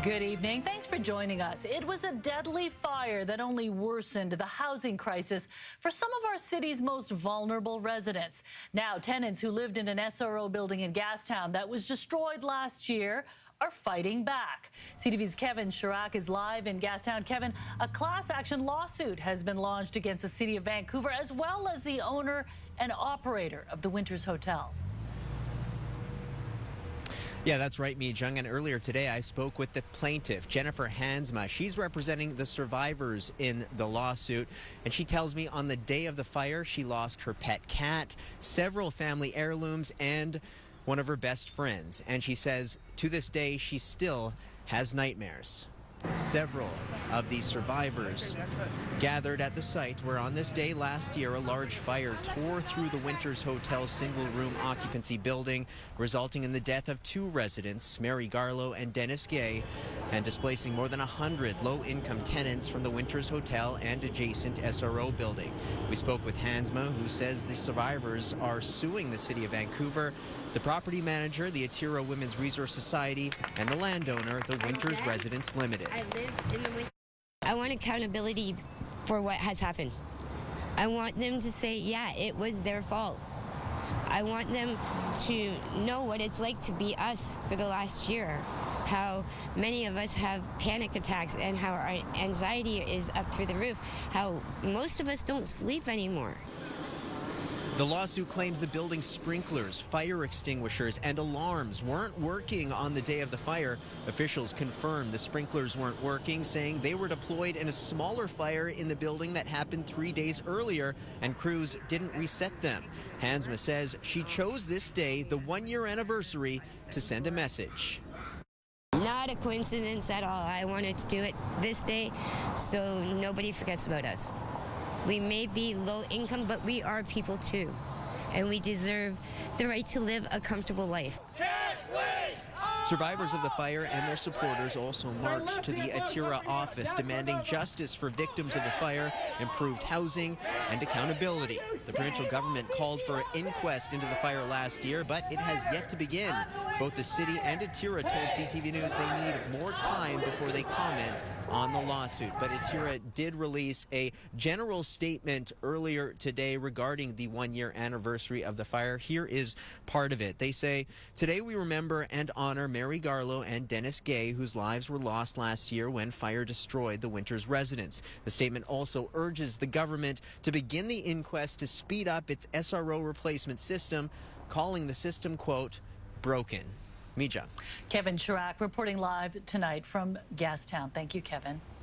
Good evening. Thanks for joining us. It was a deadly fire that only worsened the housing crisis for some of our city's most vulnerable residents. Now, tenants who lived in an SRO building in Gastown that was destroyed last year are fighting back. CTV's Kevin Chirac is live in Gastown. Kevin, a class action lawsuit has been launched against the city of Vancouver as well as the owner and operator of the Winters Hotel. Yeah, that's right, mi-jung. And earlier today, I spoke with the plaintiff, Jennifer Hansma. She's representing the survivors in the lawsuit. And she tells me on the day of the fire, she lost her pet cat, several family heirlooms, and one of her best friends. And she says to this day, she still has nightmares. Several of these survivors gathered at the site where on this day last year a large fire tore through the Winters Hotel single-room occupancy building, resulting in the death of two residents, Mary Garlow and Dennis Gay, and displacing more than 100 low-income tenants from the Winters Hotel and adjacent SRO building. We spoke with Hansma, who says the survivors are suing the city of Vancouver, the property manager, the Atira Women's Resource Society, and the landowner, the Winters Residents Limited. I live in the winter. I want accountability for what has happened. I want them to say, yeah, it was their fault. I want them to know what it's like to be us for the last year, how many of us have panic attacks and how our anxiety is up through the roof, how most of us don't sleep anymore. The lawsuit claims the building's sprinklers, fire extinguishers, and alarms weren't working on the day of the fire. Officials confirmed the sprinklers weren't working, saying they were deployed in a smaller fire in the building that happened 3 days earlier, and crews didn't reset them. Hansma says she chose this day, the one-year anniversary, to send a message. Not a coincidence at all. I wanted to do it this day so nobody forgets about us. We may be low income, but we are people too. And we deserve the right to live a comfortable life. Survivors of the fire and their supporters also marched to the Atira office demanding justice for victims of the fire, improved housing, and accountability. The provincial government called for an inquest into the fire last year, but it has yet to begin. Both the city and Atira told CTV News they need more time before they comment on the lawsuit. But Atira did release a general statement earlier today regarding the one-year anniversary of the fire. Here is part of it. They say, "Today we remember and honor Mary Garlow and Dennis Gay, whose lives were lost last year when fire destroyed the Winters residents." The statement also urges the government to begin the inquest to speed up its SRO replacement system, calling the system, quote, broken. mi-jung. Kevin Chirac reporting live tonight from Gastown. Thank you, Kevin.